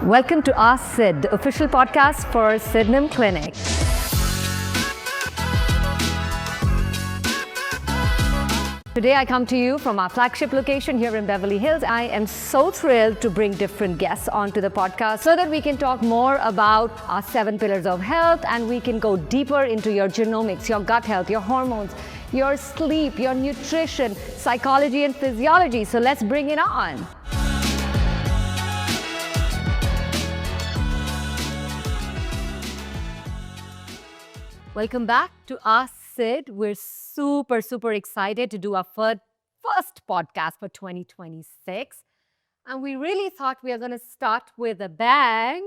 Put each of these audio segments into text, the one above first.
Welcome to Ask Syd, the official podcast for Sydenham Clinic. Today I come to you from our flagship location here in Beverly Hills. I am so thrilled to bring different guests onto the podcast so that we can talk more about our 7 pillars of health, and we can go deeper into your genomics, your gut health, your hormones, your sleep, your nutrition, psychology and physiology. So let's bring it on. Welcome back to Ask Syd. We're super excited to do our first podcast for 2026. And we really thought we are going to start with a bang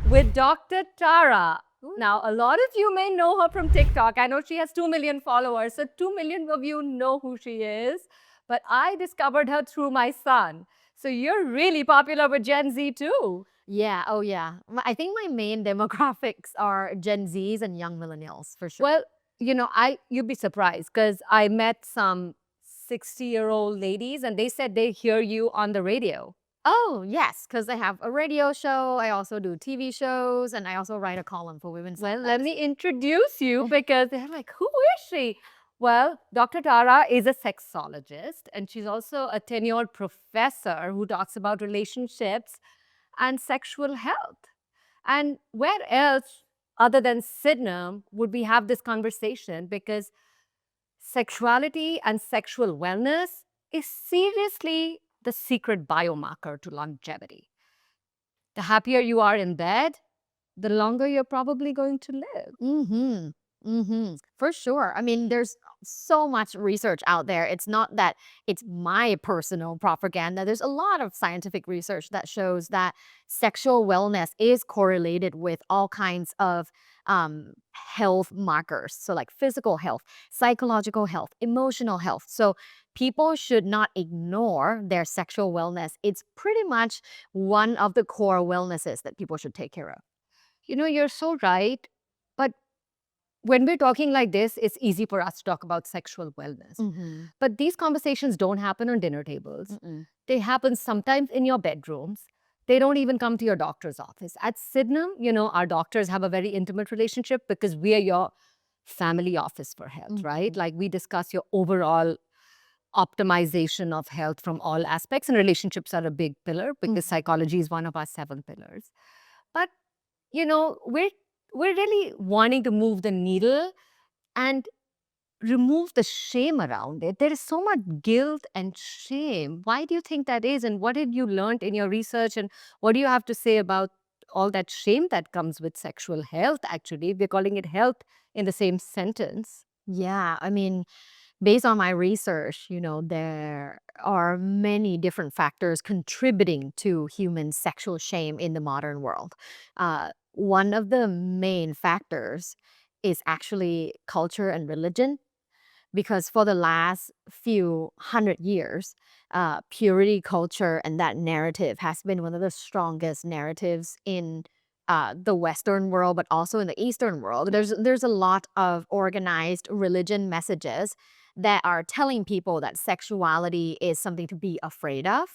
with Dr. Tara. Now, a lot of you may know her from TikTok. I know she has 2 million followers, so 2 million of you know who she is. But I discovered her through my son. So you're really popular with Gen Z too. Yeah, oh yeah. I think my main demographics are Gen Zs and young millennials, for sure. Well, you know, you'd be surprised because I met some 60-year-old ladies and they said they hear you on the radio. Oh, yes, because I have a radio show, I also do TV shows, and I also write a column for Women's Well, Health. let me introduce you because they're like, who is she? Well, Dr. Tara is a sexologist and she's also a tenured professor who talks about relationships and sexual health. And where else other than Sydenham would we have this conversation? Because sexuality and sexual wellness is seriously the secret biomarker to longevity. The happier you are in bed, the longer you're probably going to live. For sure. I mean, there's so much research out there. It's not that it's my personal propaganda. There's a lot of scientific research that shows that sexual wellness is correlated with all kinds of health markers. So like physical health, psychological health, emotional health. So people should not ignore their sexual wellness. It's pretty much one of the core wellnesses that people should take care of. You know, you're so right. But when we're talking like this, it's easy for us to talk about sexual wellness. But these conversations don't happen on dinner tables. They happen sometimes in your bedrooms. They don't even come to your doctor's office. At Sydenham, you know, our doctors have a very intimate relationship because we are your family office for health, right? Like we discuss your overall optimization of health from all aspects, and relationships are a big pillar because psychology is one of our 7 pillars. But, you know, we're really wanting to move the needle and remove the shame around it. There is so much guilt and shame. Why do you think that is? And what have you learned in your research? And what do you have to say about all that shame that comes with sexual health, actually? We're calling it health in the same sentence. Yeah, I mean, based on my research, you know, there are many different factors contributing to human sexual shame in the modern world. One of the main factors is actually culture and religion, because for the last few hundred years, purity culture and that narrative has been one of the strongest narratives in the Western world, but also in the Eastern world. There's a lot of organized religion messages that are telling people that sexuality is something to be afraid of.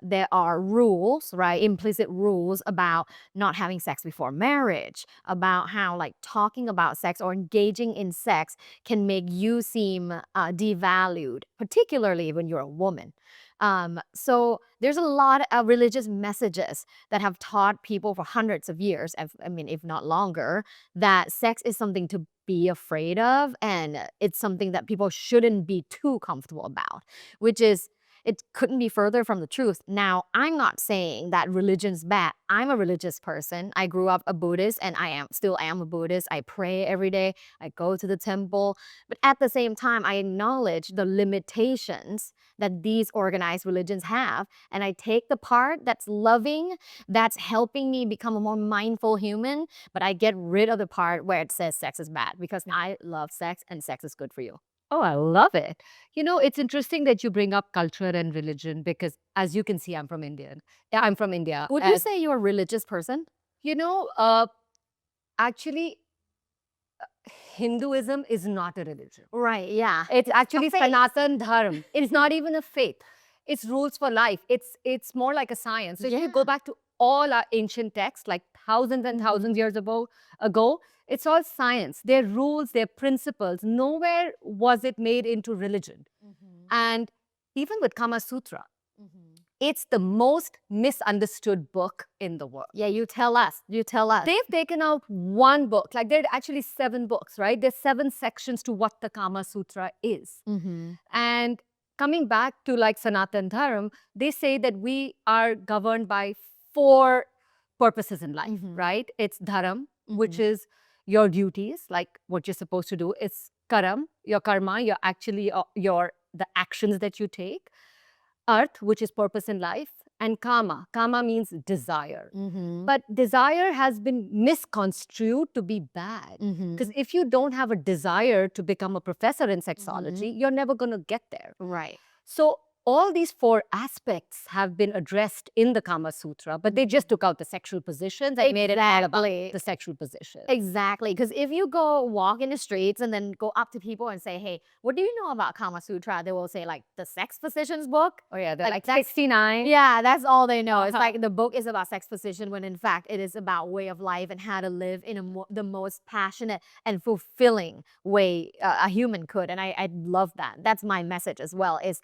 There are rules, right? Implicit rules about not having sex before marriage, about how like talking about sex or engaging in sex can make you seem devalued, particularly when you're a woman. So there's a lot of religious messages that have taught people for hundreds of years, if not longer, that sex is something to be afraid of, and it's something that people shouldn't be too comfortable about, which is, it couldn't be further from the truth. Now, I'm not saying that religion's bad. I'm a religious person. I grew up a Buddhist and I still am a Buddhist. I pray every day. I go to the temple. But at the same time, I acknowledge the limitations that these organized religions have. And I take the part that's loving, that's helping me become a more mindful human. But I get rid of the part where it says sex is bad, because I love sex and sex is good for you. Oh, I love it. You know, it's interesting that you bring up culture and religion because, as you can see, I'm from India. Yeah, I'm from India. Would you say you're a religious person? You know, actually, Hinduism is not a religion. Right, yeah. It's actually A faith. Sanatan Dharma. It is not even a faith. It's rules for life. It's more like a science. So if you go back to all our ancient texts, like thousands and thousands years ago, it's all science. Their rules, their principles. Nowhere was it made into religion. And even with Kama Sutra, it's the most misunderstood book in the world. Yeah, you tell us. You tell us. They've taken out one book. Like, there are actually 7 books, right? There's 7 sections to what the Kama Sutra is. And coming back to like Sanatan Dharam, they say that we are governed by 4 purposes in life, right? It's dharam, which is your duties, like what you're supposed to do. It's karam, your karma, the actions that you take. Arth, which is purpose in life, and kama. Kama means desire. But desire has been misconstrued to be bad. Because if you don't have a desire to become a professor in sexology, you're never going to get there. Right. So all these 4 aspects have been addressed in the Kama Sutra, but they just took out the sexual positions and made it all about the sexual positions. Exactly. Because if you go walk in the streets and then go up to people and say, hey, what do you know about Kama Sutra? They will say, like, the sex positions book. Oh, yeah, they're like 69. Yeah, that's all they know. It's like the book is about sex position when in fact it is about way of life and how to live in the most passionate and fulfilling way a human could. And I love that. That's my message as well, is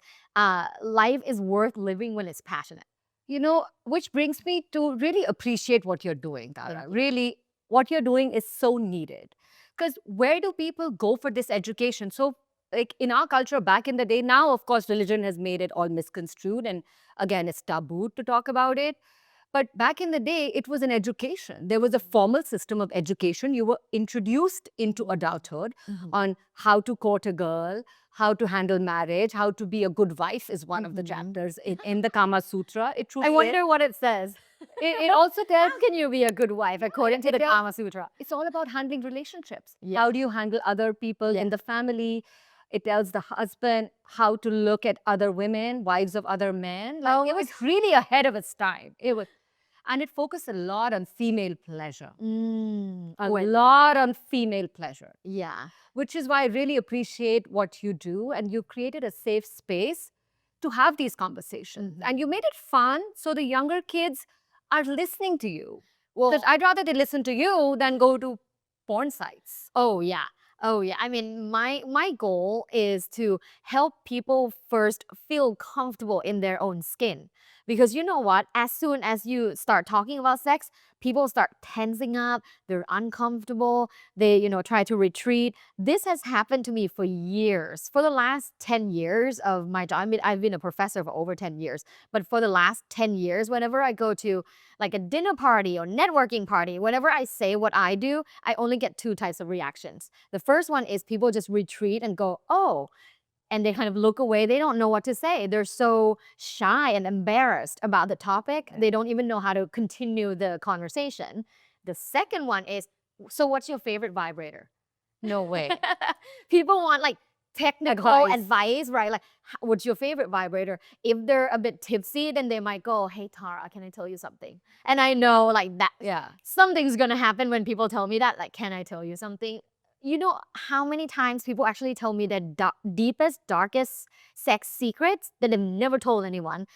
life is worth living when it's passionate. You know, which brings me to really appreciate what you're doing, Tara. Really, what you're doing is so needed. Because where do people go for this education? So, like in our culture back in the day, now, of course, religion has made it all misconstrued. And again, it's taboo to talk about it. But back in the day, it was an education. There was a formal system of education. You were introduced into adulthood on how to court a girl, how to handle marriage, how to be a good wife is one of the chapters in the Kama Sutra. It truly I wonder what it says. It also tells, how can you be a good wife according to the Kama Sutra? It's all about handling relationships. Yeah. How do you handle other people in the family? It tells the husband how to look at other women, wives of other men. Like, it was really ahead of its time. And it focused a lot on female pleasure. A lot on female pleasure. Yeah. Which is why I really appreciate what you do. And you created a safe space to have these conversations. And you made it fun so the younger kids are listening to you. Because I'd rather they listen to you than go to porn sites. Oh, yeah. Oh, yeah. I mean, my goal is to help people first feel comfortable in their own skin. Because you know what? As soon as you start talking about sex, people start tensing up. They're uncomfortable. They, try to retreat. This has happened to me for years. For the last 10 years of my job, I mean, I've been a professor for over 10 years. But for the last 10 years, whenever I go to like a dinner party or networking party, whenever I say what I do, I only get 2 types of reactions. The first one is people just retreat and go, oh, and they kind of look away. They don't know what to say. They're so shy and embarrassed about the topic. They don't even know how to continue the conversation. The second one is, so what's your favorite vibrator? No way. People want like technical advice, right? Like, what's your favorite vibrator? If they're a bit tipsy, then they might go, hey, Tara, can I tell you something? And I know like that, something's gonna happen when people tell me that, like, can I tell you something? You know how many times people actually tell me their deepest, darkest sex secrets that they've never told anyone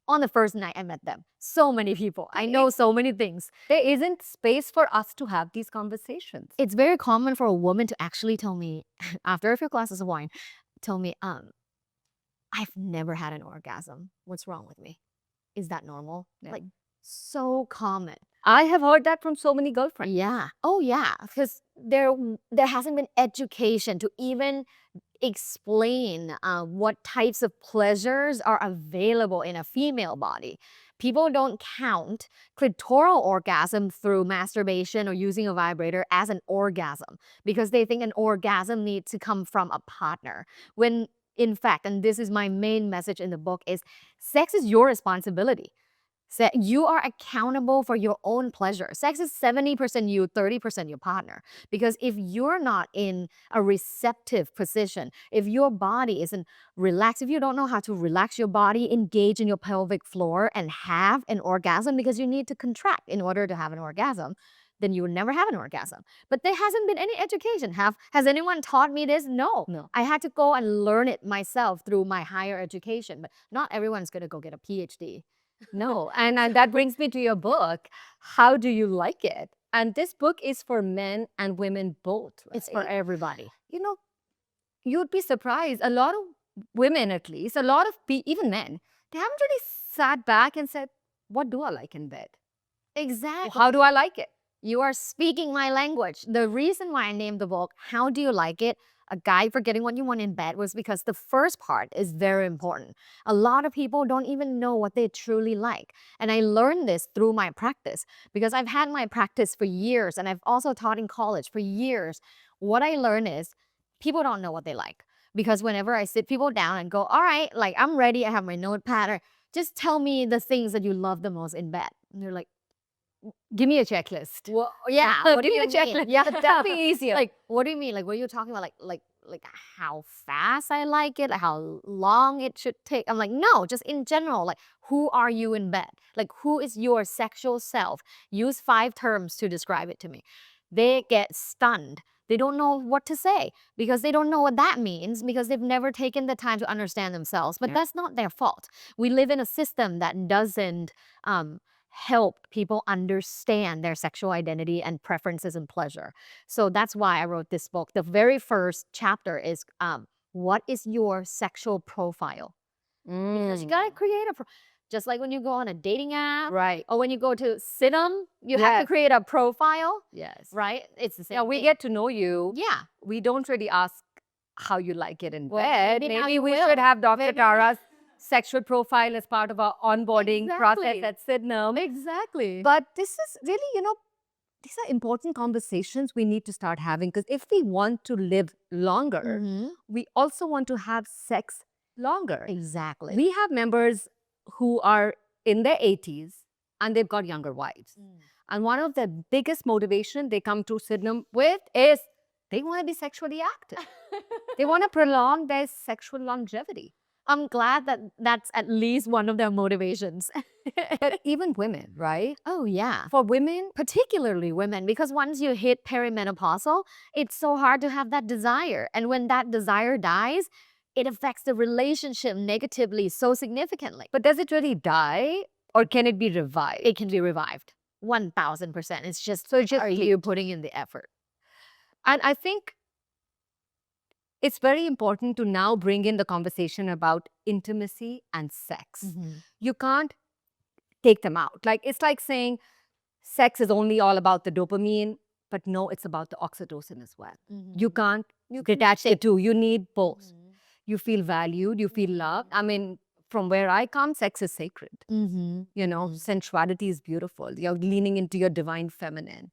on the first night I met them? So many people. I know so many things. There isn't space for us to have these conversations. It's very common for a woman to actually tell me, after a few glasses of wine, tell me, I've never had an orgasm. What's wrong with me? Is that normal? Yeah. Like, so common. I have heard that from so many girlfriends. Yeah. Oh, yeah. Because there hasn't been education to even explain what types of pleasures are available in a female body. People don't count clitoral orgasm through masturbation or using a vibrator as an orgasm because they think an orgasm needs to come from a partner. When in fact, and this is my main message in the book, is sex is your responsibility. So you are accountable for your own pleasure. Sex is 70% you, 30% your partner. Because if you're not in a receptive position, if your body isn't relaxed, if you don't know how to relax your body, engage in your pelvic floor and have an orgasm because you need to contract in order to have an orgasm, then you will never have an orgasm. But there hasn't been any education. Has anyone taught me this? No. I had to go and learn it myself through my higher education. But not everyone's going to go get a PhD. No. And that brings me to your book, How Do You Like It? And this book is for men and women both, right? It's for everybody. You know, you'd be surprised. A lot of women, at least, a lot of even men, they haven't really sat back and said, what do I like in bed? Exactly. How do I like it? You are speaking my language. The reason why I named the book, How Do You Like It? A Guide for Getting What You Want in Bed, was because the first part is very important. A lot of people don't even know what they truly like. And I learned this through my practice because I've had my practice for years and I've also taught in college for years. What I learned is people don't know what they like. Because whenever I sit people down and go, all right, like I'm ready, I have my notepad, or just tell me the things that you love the most in bed. And they're like, give me a checklist. well, yeah. What do you mean? Checklist? Yeah, That'd be easier. Like, what do you mean? Like, what are you talking about? Like how fast I like it, like how long it should take. I'm like, no, just in general. Like, who are you in bed? Like, who is your sexual self? Use 5 terms to describe it to me. They get stunned. They don't know what to say because they don't know what that means because they've never taken the time to understand themselves. But that's not their fault. We live in a system that doesn't help people understand their sexual identity and preferences and pleasure. So that's why I wrote this book. The very first chapter is what is your sexual profile? Because you gotta create a just like when you go on a dating app, right. or when you go to Sydenham, you have Yes. to create a profile, Yes. right? It's the same. Now we thing. get to know you. Yeah. We don't really ask how you like it in Well, bed. maybe now Maybe you we will. should have Dr. Maybe- Tara's sexual profile as part of our onboarding process Exactly. at Sydenham. Exactly. But this is really, these are important conversations we need to start having because if we want to live longer, we also want to have sex longer. Exactly. We have members who are in their 80s and they've got younger wives. And one of the biggest motivation they come to Sydenham with is they want to be sexually active. They want to prolong their sexual longevity. I'm glad that that's at least one of their motivations. But even women, right? Oh, yeah. For women, Particularly women, because once you hit perimenopausal, it's so hard to have that desire. And when that desire dies, it affects the relationship negatively so significantly. but does it really die or can it be revived? It can be revived. 1000%. It's just, So it's just are you putting in the effort? And I think it's very important to now bring in the conversation about intimacy and sex. You can't take them out. Like it's like saying sex is only all about the dopamine, but no, it's about the oxytocin as well. You can't detach the two. You need both. You feel valued, you feel loved. I mean, from where I come, sex is sacred. Sensuality is beautiful. You're leaning into your divine feminine.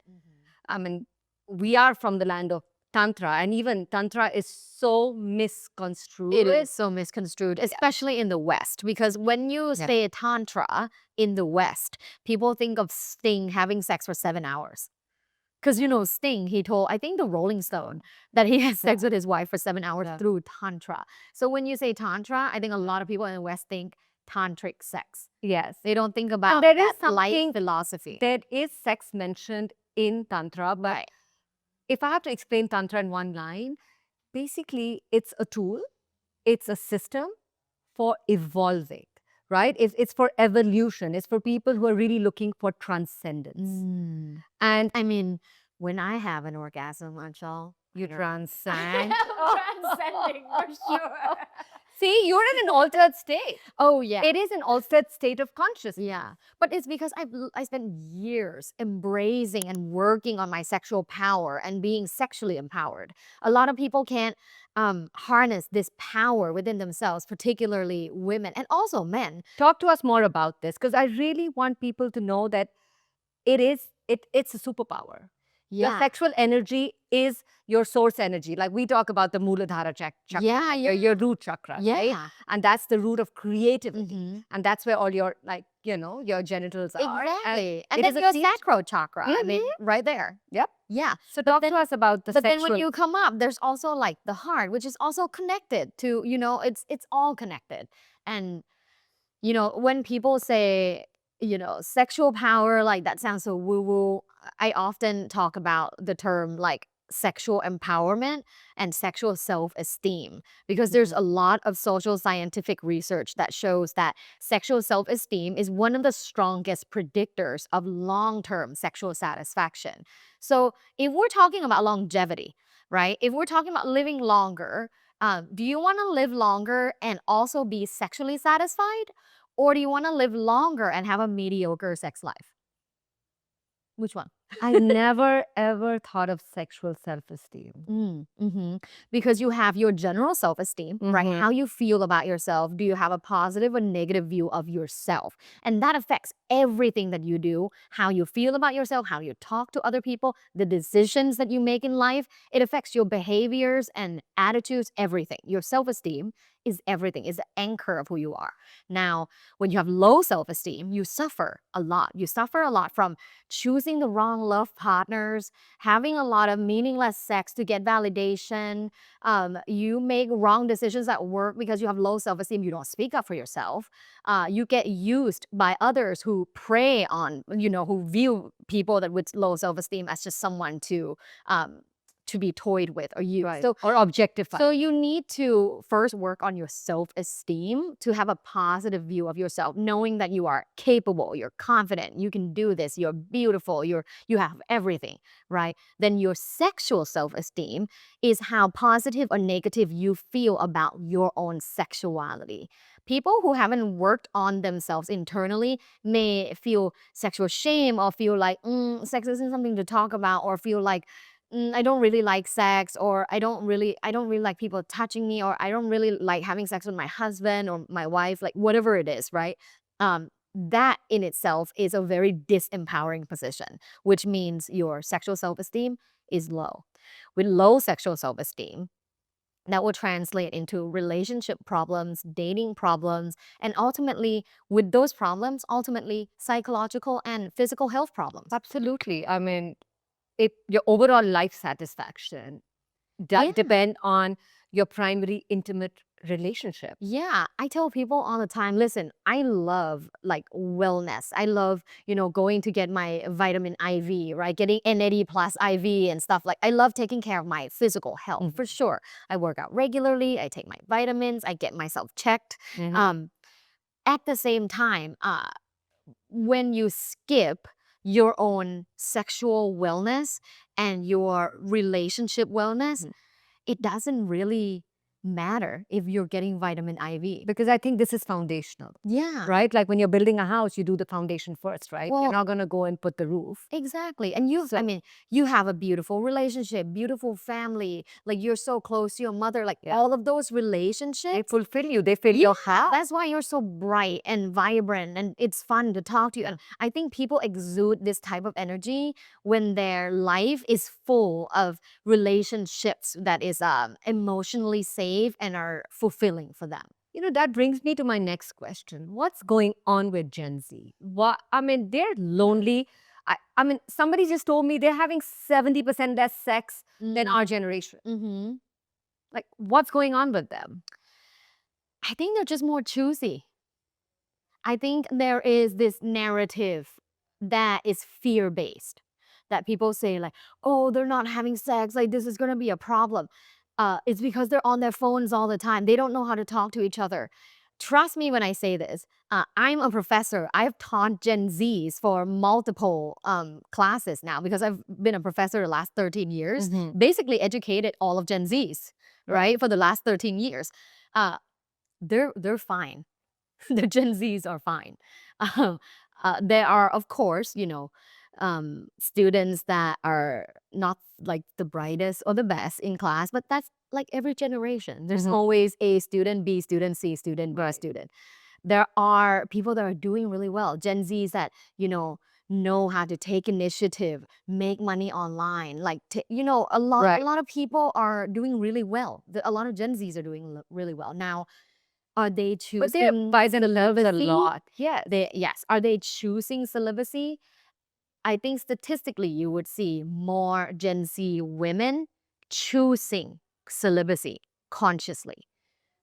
I mean, we are from the land of tantra, and even tantra is so misconstrued. It is so misconstrued, especially in the West, because when you say tantra in the West, people think of Sting having sex for 7 hours. Because, Sting, he told, I think the Rolling Stone, that he has sex with his wife for 7 hours through tantra. So when you say tantra, I think a lot of people in the West think tantric sex. Yes. They don't think about there is that light something- philosophy. There is sex mentioned in tantra, but if I have to explain tantra in one line, basically it's a tool, it's a system for evolving, right? It's for evolution. It's for people who are really looking for transcendence. And I mean, when I have an orgasm, Aanchal, You transcend. transcending for sure. See, you're in an altered state. Oh, yeah. It is an altered state of consciousness. Yeah, but it's because I spent years embracing and working on my sexual power and being sexually empowered. A lot of people can't harness this power within themselves, particularly women and also men. Talk to us more about this because I really want people to know that it's a superpower. Your sexual energy is your source energy. Like we talk about the Muladhara chakra, your root chakra, right? And that's the root of creativity. And that's where all your, your genitals are. Exactly. And then your sacral chakra, I mean, right there. Yep. Yeah. So talk to us about the sexual... But then when you come up, there's also like the heart, which is also connected to, it's all connected. And, when people say, sexual power, like that sounds so woo-woo. I often talk about the term like sexual empowerment and sexual self-esteem, because there's a lot of social scientific research that shows that sexual self-esteem is one of the strongest predictors of long-term sexual satisfaction. So if we're talking about longevity, right? If we're talking about living longer, do you want to live longer and also be sexually satisfied? Or do you want to live longer and have a mediocre sex life? Which one? I never ever thought of sexual self-esteem. Because you have your general self-esteem, right? Mhm. How you feel about yourself. Do you have a positive or negative view of yourself? And that affects everything that you do, how you feel about yourself, how you talk to other people, the decisions that you make in life. It affects your behaviors and attitudes, everything. Your self-esteem is everything, is the anchor of who you are. Now, when you have low self-esteem, you suffer a lot. You suffer a lot from choosing the wrong love partners, having a lot of meaningless sex to get validation. You make wrong decisions at work because you have low self-esteem. You don't speak up for yourself. You get used by others who prey on, who view people that with low self-esteem as just someone to be toyed with or used. Right. So Or objectified. so you need to first work on your self-esteem to have a positive view of yourself, knowing that you are capable, you're confident, you can do this, you're beautiful, you have everything, right? Then your sexual self-esteem is how positive or negative you feel about your own sexuality. People who haven't worked on themselves internally may feel sexual shame or feel like sex isn't something to talk about, or feel like I don't really like sex, or I don't really like people touching me, or I don't really like having sex with my husband or my wife, like whatever it is, right? That in itself is a very disempowering position, which means your sexual self-esteem is low. With low sexual self-esteem, that will translate into relationship problems, dating problems, and ultimately, with those problems, ultimately psychological and physical health problems. Absolutely. I mean, your overall life satisfaction Yeah. depend on your primary intimate relationship. Yeah, I tell people all the time, listen, I love like wellness. I love, going to get my vitamin IV, right? Getting NAD plus IV and stuff. Like, I love taking care of my physical health for sure. I work out regularly. I take my vitamins. I get myself checked. Um, at the same time, when you skip your own sexual wellness and your relationship wellness, it doesn't really matter if you're getting vitamin IV. Because I think this is foundational, Yeah. right? Like when you're building a house, you do the foundation first, right? You're Well, not going to go and put the roof. exactly. And So- I mean, you have a beautiful relationship, beautiful family, like you're so close to your mother, like Yeah. all of those They relationships. fulfill you. They fill your house. That's why you're so bright and vibrant and it's fun to talk to you. And I think people exude this type of energy when their life is full of relationships that is emotionally safe and are fulfilling for them. That brings me to my next question. What's going on with Gen Z? I mean, they're lonely. I mean, somebody just told me they're having 70% less sex than our generation. Like, what's going on with them? I think they're just more choosy. I think there is this narrative that is fear-based, that people say like, oh, they're not having sex, like this is gonna be a problem. It's because they're on their phones all the time. They don't know how to talk to each other. Trust me when I say this. I'm a professor. I've taught Gen Zs for multiple classes now because I've been a professor the last 13 years, basically educated all of Gen Zs, right, for the last 13 years. They're fine. The Gen Zs are fine. There are, of course, students that are not like the brightest or the best in class, but that's like every generation. There's always A student, B student, C student, D student. There are people that are doing really well. Gen Zs that, know how to take initiative, make money online. Like, a lot of people are doing really well. A lot of Gen Zs are doing really well. Now, are they But they're choosing rising a little bit a celibacy? lot. Yeah. Yes. Are they choosing celibacy? I think statistically you would see more Gen Z women choosing celibacy consciously.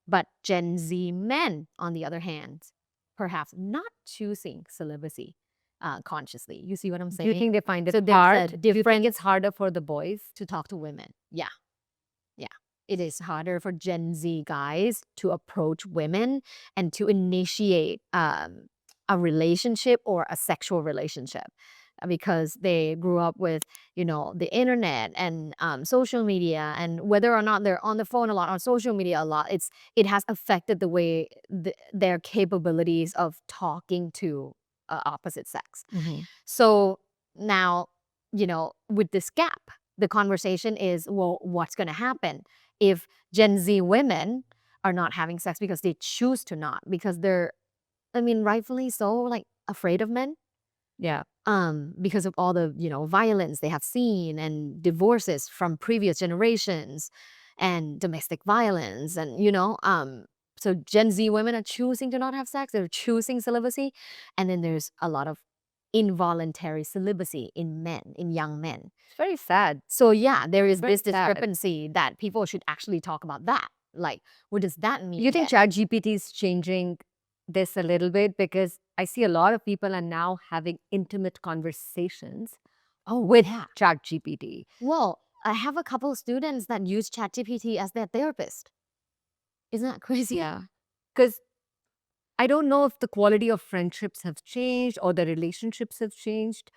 But Gen Z men, on the other hand, perhaps not choosing celibacy. consciously. You see what I'm Do saying? you think they find it So there's a hard? Do you think difference it's harder for the boys? to talk to women. Yeah. It is harder for Gen Z guys to approach women and to initiate a relationship or a sexual relationship because they grew up with, the internet and social media, and whether or not they're on the phone a lot, on social media a lot, it has affected the way their capabilities of talking to opposite sex. So now, with this gap, the conversation is, well, what's going to happen if Gen Z women are not having sex because they choose to not, because they're, rightfully so, like afraid of men. Yeah. Because of all the, violence they have seen and divorces from previous generations and domestic violence and, so Gen Z women are choosing to not have sex. They're choosing celibacy. And then there's a lot of involuntary celibacy in young men. It's very sad. So yeah, there is Very this discrepancy that people should actually talk about that. Like, what does that mean? You think ChatGPT is changing this a little bit? Because I see a lot of people are now having intimate conversations with ChatGPT. Well, I have a couple of students that use ChatGPT as their therapist. Isn't that crazy? Yeah. Because I don't know if the quality of friendships have changed or the relationships have changed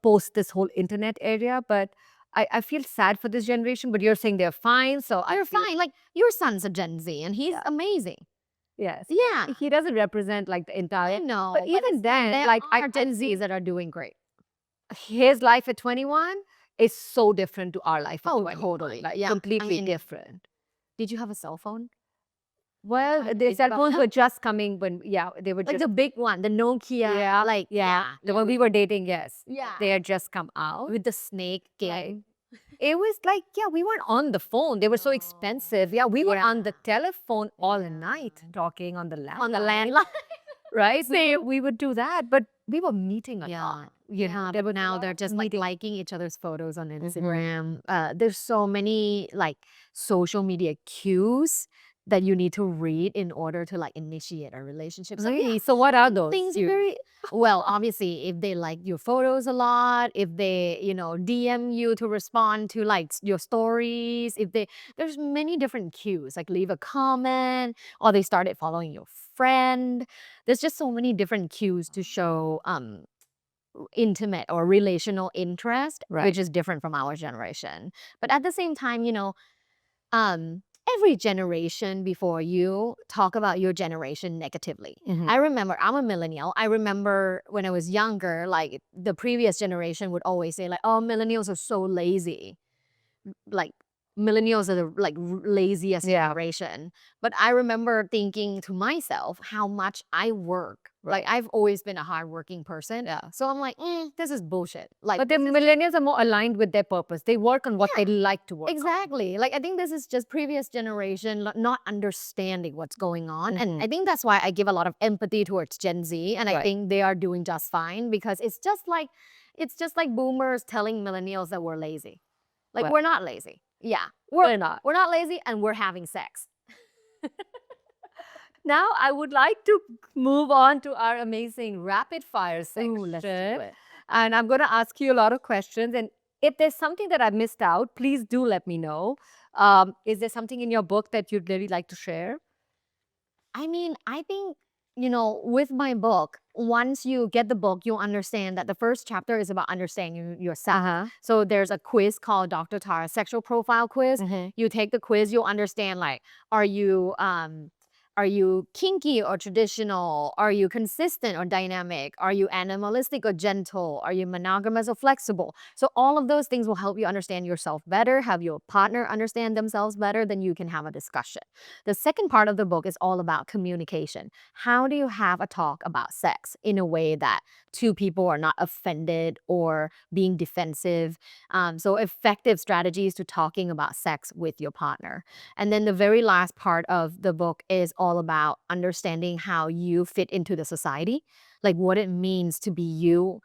post this whole internet area, but I feel sad for this generation, but you're saying they're fine. So They're fine. Like, your son's a Gen Z and he's amazing. Yes. Yeah. He doesn't represent like the entire. I know. But even then, there like are Gen Zs that are doing great. His life at 21 is so different to our life at 21. Totally. Like Yeah. completely different. Did you have a cell phone? Well, the cell phones were just coming when, they were Like just. the big one, the Nokia. When we were dating, yes. Yeah. They had just come out. With the snake game. It was like, we weren't on the phone. They were so expensive. Yeah, we were on the telephone all night talking on the landline. On the landline. Right? We would do that, but we were meeting a lot. But now they're just like liking each other's photos on Instagram. There's so many like social media cues that you need to read in order to like initiate a relationship. Really? So what are those? Things well, obviously, if they like your photos a lot, if they, DM you to respond to like your stories, there's many different cues, like leave a comment, or they started following your friend. There's just so many different cues to show intimate or relational interest, which is different from our generation. But at the same time, every generation before you talk about your generation negatively. I remember, I'm a millennial. I remember when I was younger, like the previous generation would always say like, oh, millennials are so lazy. Like millennials are the like laziest generation. But I remember thinking to myself how much I work. Like I've always been a hardworking person. Yeah. So I'm like, this is bullshit. Like, but the millennials are more aligned with their purpose. They work on what they like to work on. Like I think this is just previous generation not understanding what's going on. And I think that's why I give a lot of empathy towards Gen Z. And I think they are doing just fine, because it's just like boomers telling millennials that we're lazy. Like, we're not lazy. Yeah. We're not. We're not lazy, and we're having sex. Now, I would like to move on to our amazing rapid fire section. Ooh, let's do it. And I'm going to ask you a lot of questions. And if there's something that I missed out, please do let me know. Is there something in your book that you'd really like to share? I think, with my book, once you get the book, you'll understand that the first chapter is about understanding yourself. So there's a quiz called Dr. Tara's Sexual Profile Quiz. You take the quiz, you'll understand, like, are you kinky or traditional? Are you consistent or dynamic? Are you animalistic or gentle? Are you monogamous or flexible? So all of those things will help you understand yourself better, have your partner understand themselves better, then you can have a discussion. The second part of the book is all about communication. How do you have a talk about sex in a way that two people are not offended or being defensive? So effective strategies to talking about sex with your partner. And then the very last part of the book is all about understanding how you fit into the society, like what it means to be you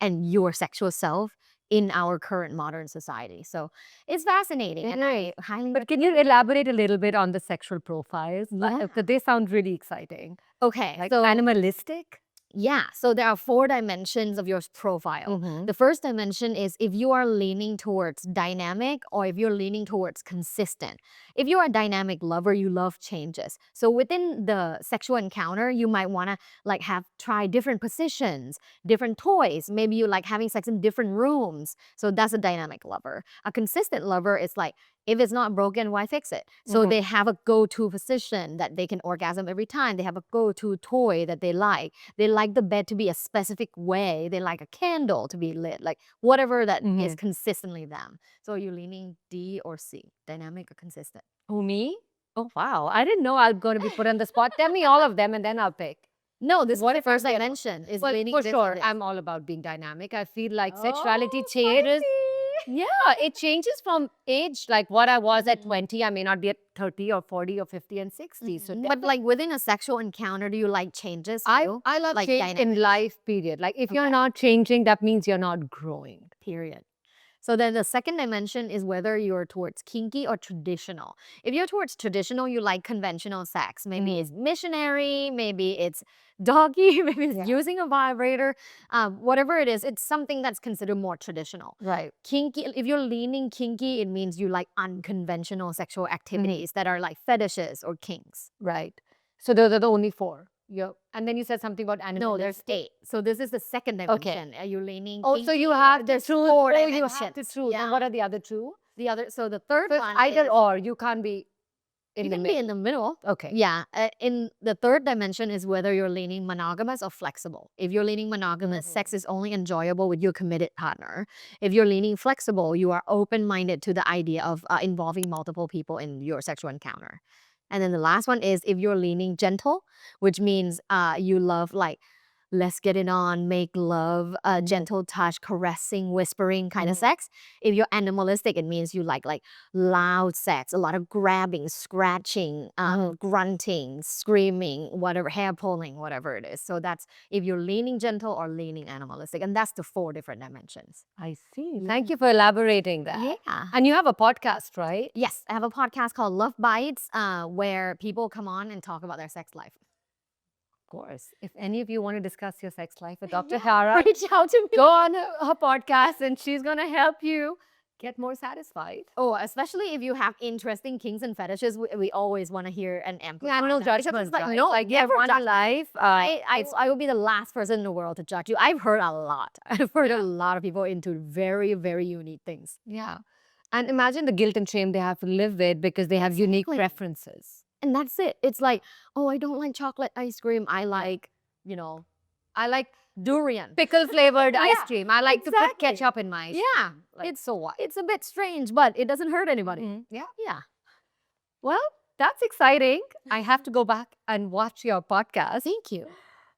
and your sexual self in our current modern society. So it's fascinating. And I highly But can you elaborate a little bit on the sexual profiles? Because they sound really exciting. Okay. Like so animalistic? Yeah, so there are 4 dimensions of your profile. The first dimension is if you are leaning towards dynamic or if you're leaning towards consistent. If you're a dynamic lover, you love changes. So within the sexual encounter, you might want to like have try different positions, different toys. Maybe you like having sex in different rooms. So that's a dynamic lover. A consistent lover is like, if it's not broken, why fix it? So they have a go-to position that they can orgasm every time. They have a go-to toy that they like. They like the bed to be a specific way. They like a candle to be lit. Like whatever that is consistently them. So are you leaning D or C? Dynamic or consistent? Oh, me? Oh, wow. I didn't know I'm going to be put on the spot. Tell me all of them and then I'll pick. No, this What is if the first I- dimension. Is Well, leaning for this or sure, this. I'm all about being dynamic. I feel like sexuality Oh, changes. spicy. Yeah, it changes from age. Like what I was at 20, I may not be at 30 or 40 or 50 and 60. So But like within a sexual encounter, do you like changes I too? love like change in dynamic. life, period. Like if you're not changing, that means you're not growing. Period. So then the second dimension is whether you're towards kinky or traditional. If you're towards traditional, you like conventional sex. Maybe it's missionary, maybe it's doggy, maybe it's using a vibrator. Whatever it is, it's something that's considered more traditional. Right. Kinky, if you're leaning kinky, it means you like unconventional sexual activities that are like fetishes or kinks. Right. So those are the only 4. Yep. And then you said something about animalistic. No, there's 8. So this is the second dimension. Are you leaning Oh, kinky? so you have There's to choose. 4 Oh, dimensions. you have to choose. Yeah. And what are the other 2? So the third So it's one either is, or. You can't be in you the can be middle. in the middle. Okay. Yeah. In the third dimension is whether you're leaning monogamous or flexible. If you're leaning monogamous, sex is only enjoyable with your committed partner. If you're leaning flexible, you are open-minded to the idea of involving multiple people in your sexual encounter. And then the last one is if you're leaning gentle, which means you love like, let's get it on, make love, gentle touch, caressing, whispering kind of sex. If you're animalistic, it means you like loud sex, a lot of grabbing, scratching, grunting, screaming, whatever, hair pulling, whatever it is. So that's if you're leaning gentle or leaning animalistic. And that's the 4 different dimensions. I see. Thank you for elaborating that. Yeah. And you have a podcast, right? Yes, I have a podcast called Love Bites where people come on and talk about their sex life. Of course. If any of you want to discuss your sex life with Dr. Hara, Reach out to me. go on her podcast and she's going to help you get more satisfied. Oh, especially if you have interesting kinks and fetishes, we always want to hear and amplify. Yeah, no that. Because judgment. it's like, right? no, like never everyone's judge. life. I will be the last person in the world to judge you. I've heard a lot. I've heard a lot of people into very, very unique things. Yeah. And imagine the guilt and shame they have to live with because they have unique Exactly. preferences. And that's it. It's like, oh, I don't like chocolate ice cream. I like, I like durian. pickle flavored ice Yeah, cream. I like to put exactly. ketchup in my ice cream. Yeah. Like, It's so what? It's a bit strange, but it doesn't hurt anybody. Yeah. Yeah. Well, that's exciting. I have to go back and watch your podcast. Thank you.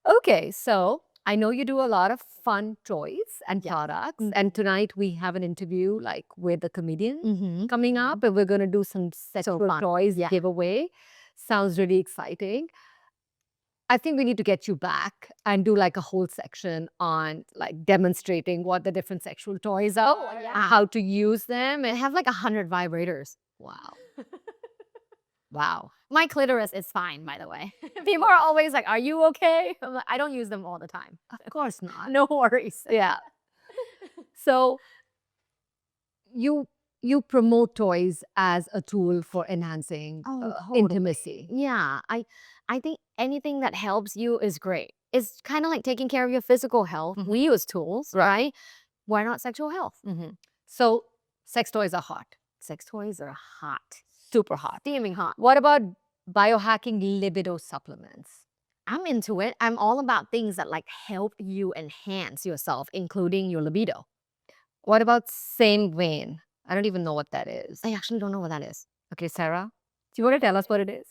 Okay, so I know you do a lot of fun toys and products. And tonight we have an interview like with a comedian coming up, and we're going to do some sexual fun. toys Yeah. giveaway. Sounds really exciting. I think we need to get you back and do like a whole section on like demonstrating what the different sexual toys are, how to use them. I And have like 100 vibrators. wow. Wow. My clitoris is fine, by the way. People are always like, are you okay? I'm like, I don't use them all the time. Of course not. No worries. Yeah. So you promote toys as a tool for enhancing totally. intimacy. Yeah, I think anything that helps you is great. It's kind of like taking care of your physical health. We use tools, right? Why not sexual health? So sex toys are hot, Sex toys are hot. super hot. Steaming hot. What about biohacking libido supplements? I'm into it. I'm all about things that like help you enhance yourself, including your libido. What about same vein? I don't even know what that is. I actually don't know what that is. Okay, Sarah, do you want to tell us what it is?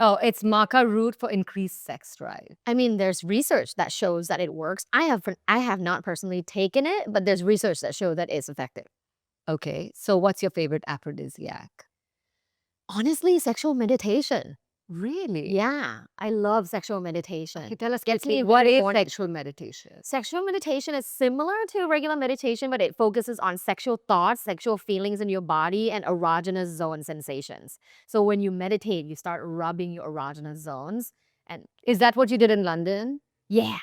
Oh, it's maca root for increased sex drive. I mean, there's research that shows that it works. I have not personally taken it, but there's research that shows that it's effective. Okay, so what's your favorite aphrodisiac? Honestly, sexual meditation. Really? Yeah, I love sexual meditation. Okay, tell us Gets me what very is horny. sexual meditation? Sexual meditation is similar to regular meditation, but it focuses on sexual thoughts, sexual feelings in your body, and erogenous zone sensations. So when you meditate, you start rubbing your erogenous zones, And Is that what you did in London? yeah.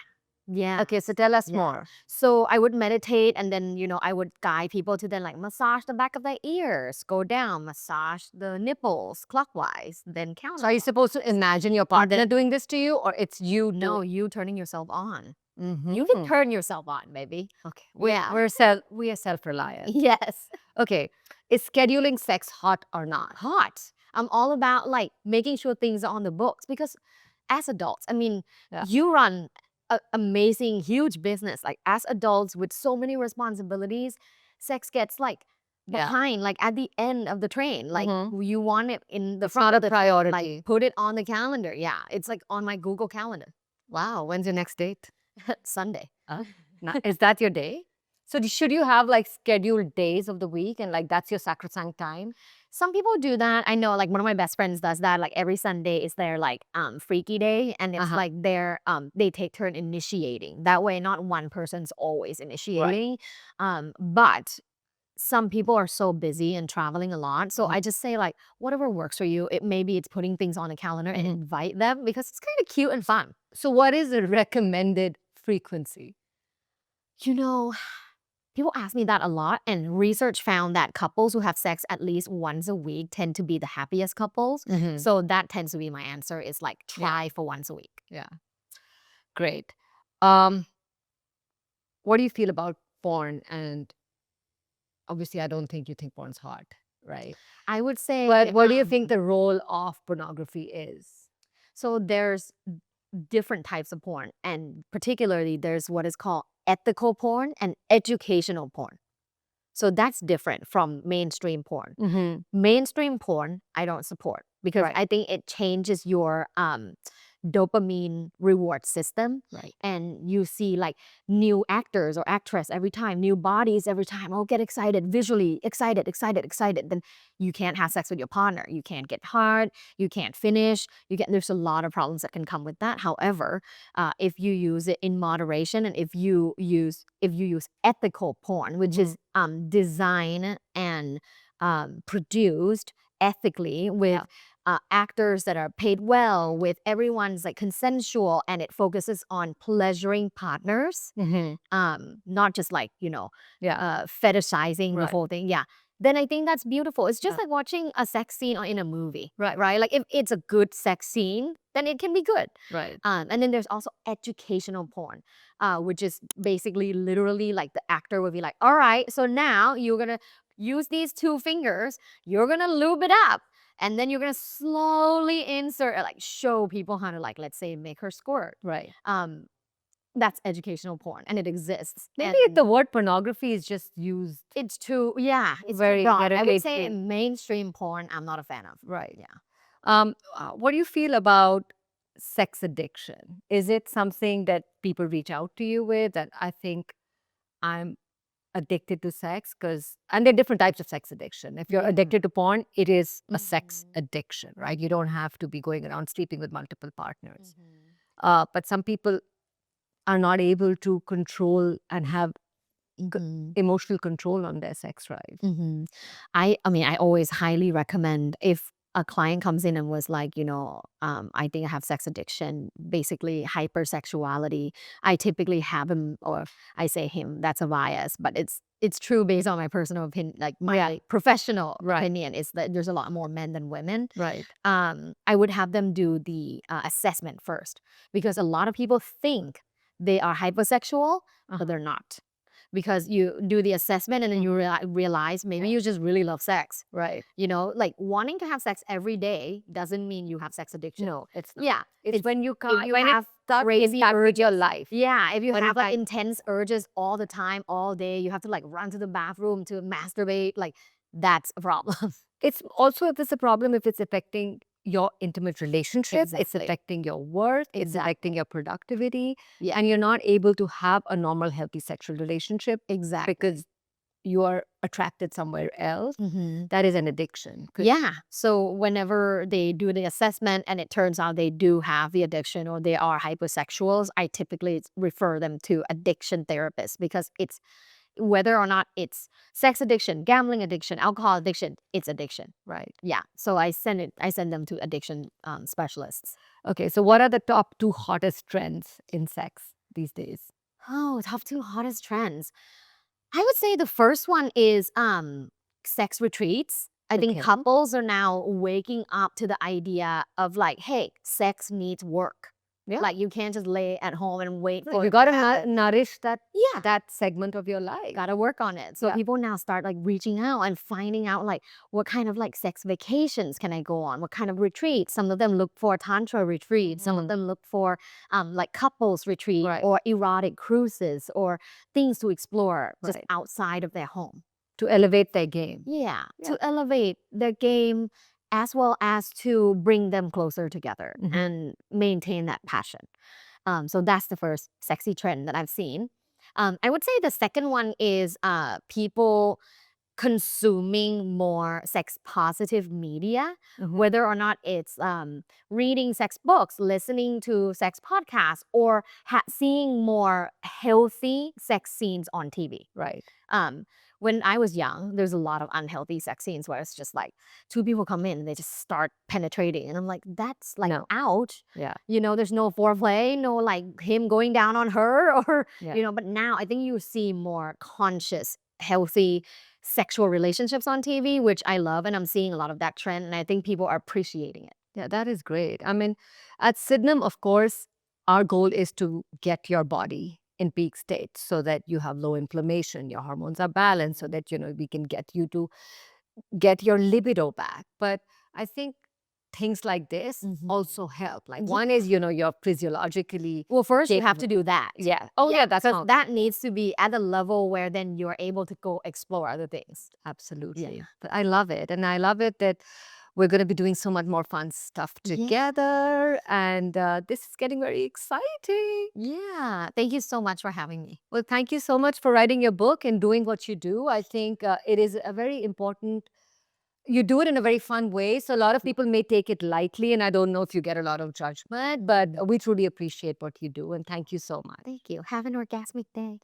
Yeah. Okay, so tell us Yeah. more. So I would meditate, and then, I would guide people to then like massage the back of their ears, go down, massage the nipples clockwise, then count. So are you supposed to imagine your partner doing this to you, or it's you No, doing? you turning yourself on. Mm-hmm. You can turn yourself on, maybe. Okay. Yeah. We are self-reliant. Yes. Okay. Is scheduling sex hot or not? Hot. I'm all about like making sure things are on the books, because as adults, I mean, Yeah. you run an amazing, huge business. Like as adults with so many responsibilities, sex gets like Yeah. behind, like at the end of the train. Like you want it in the It's front not of a the priority. like put it on the calendar. Yeah, it's like on my Google Calendar. Wow. When's your next date? Sunday. Is that your day? So should you have like scheduled days of the week and like that's your sacrosanct time? Some people do that. I know like one of my best friends does that. Like every Sunday is their like freaky day, and it's like their they take turn initiating. That way not one person's always initiating. But some people are so busy and traveling a lot. So I just say like whatever works for you. Maybe it's putting things on a calendar and invite them, because it's kind of cute and fun. So what is the recommended frequency? People ask me that a lot, and research found that couples who have sex at least once a week tend to be the happiest couples. So that tends to be my answer, is like try for once a week. Yeah. Great. What do you feel about porn? And obviously, I don't think you think porn's hot, right? I would say, But what do you think the role of pornography is? so there's different types of porn, and particularly there's what is called ethical porn and educational porn. So that's different from mainstream porn. Mainstream porn, I don't support, because I think it changes your dopamine reward system. And you see like new actors or actress every time, new bodies every time. Oh, get excited, visually excited. Then you can't have sex with your partner. You can't get hard. You can't finish. There's a lot of problems that can come with that. However, if you use it in moderation, and if you use ethical porn, which is designed and produced ethically with actors that are paid well, with everyone's like consensual, and it focuses on pleasuring partners, not just like fetishizing the whole thing. Then I think that's beautiful. It's just like watching a sex scene in a movie, right? Like if it's a good sex scene, then it can be good. And then there's also educational porn, which is basically literally like the actor would be like, all right, so now you're gonna use these two fingers, you're gonna lube it up, and then you're gonna slowly insert, like show people how to, like, let's say, make her squirt. That's educational porn, and it exists. Maybe the word pornography is just used. It's too, it's very broad. I would derogatory. say mainstream porn, I'm not a fan of. What do you feel about sex addiction? Is it something that people reach out to you with, that I think I'm addicted to sex? And there are different types of sex addiction. If you're addicted to porn, it is a sex addiction, right? You don't have to be going around sleeping with multiple partners. But some people are not able to control and have emotional control on their sex drive. I mean, I always highly recommend, if a client comes in and was like, I think I have sex addiction, basically hypersexuality, I typically have him, or I say him, that's a bias, but it's true based on my personal opinion, like my professional opinion is that there's a lot more men than women. I would have them do the assessment first, because a lot of people think they are hypersexual, but they're not. Because you do the assessment and then you realize maybe you just really love sex. Like wanting to have sex every day doesn't mean you have sex addiction. No, it's not. It's when you have crazy urge your life. If you have like intense urges all the time, all day, you have to like run to the bathroom to masturbate, like that's a problem. It's also, if it's a problem, if it's affecting your intimate relationships, it's affecting your work, it's affecting your productivity, and you're not able to have a normal, healthy sexual relationship because you are attracted somewhere else. That is an addiction. So whenever they do the assessment and it turns out they do have the addiction or they are hypersexuals, I typically refer them to addiction therapists, because whether or not it's sex addiction, gambling addiction, alcohol addiction, it's addiction. Right. Yeah. So I send them to addiction specialists. Okay. So what are the top 2 hottest trends in sex these days? Oh, top 2 hottest trends. I would say the first one is sex retreats. I think Okay. couples are now waking up to the idea of like, hey, sex needs work. Yeah. Like you can't just lay at home and wait for You it got to to happen. nourish that Yeah. that segment of your life. Gotta work on it. So Yeah. people now start like reaching out and finding out like what kind of like sex vacations can I go on? What kind of retreats? Some of them look for tantra retreats. Some of them look for like couples retreat Right. or erotic cruises or things to explore just Right. outside of their home. To elevate their game. Yeah, Yeah. to elevate their game as well as to bring them closer together and maintain that passion. So that's the first sexy trend that I've seen. I would say the second one is people consuming more sex positive media, whether or not it's reading sex books, listening to sex podcasts, or seeing more healthy sex scenes on TV. Right. When I was young, there's a lot of unhealthy sex scenes where it's just like 2 people come in and they just start penetrating. And I'm like, that's like No. out. Yeah. You know, there's no foreplay, no like him going down on her or, Yeah. but now I think you see more conscious, healthy sexual relationships on TV, which I love. And I'm seeing a lot of that trend. And I think people are appreciating it. Yeah, that is great. I mean, at Sydenham, of course, our goal is to get your body in peak state so that you have low inflammation, your hormones are balanced, so that, we can get you to get your libido back. But I think things like this also help. Like one is, you're physiologically. Well, first you have to do that. Yeah. Oh, yeah, that's because that needs to be at a level where then you're able to go explore other things. Absolutely. Yeah. But I love it. And I love it that we're going to be doing so much more fun stuff together. And this is getting very exciting. Yeah. Thank you so much for having me. Well, thank you so much for writing your book and doing what you do. I think it is a very important, you do it in a very fun way. So a lot of people may take it lightly, and I don't know if you get a lot of judgment, but we truly appreciate what you do. And thank you so much. Thank you. Have an orgasmic day.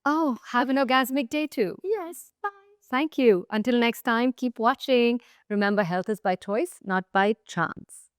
Oh, have an orgasmic day too. Yes. Bye. Thank you. Until next time, keep watching. Remember, health is by choice, not by chance.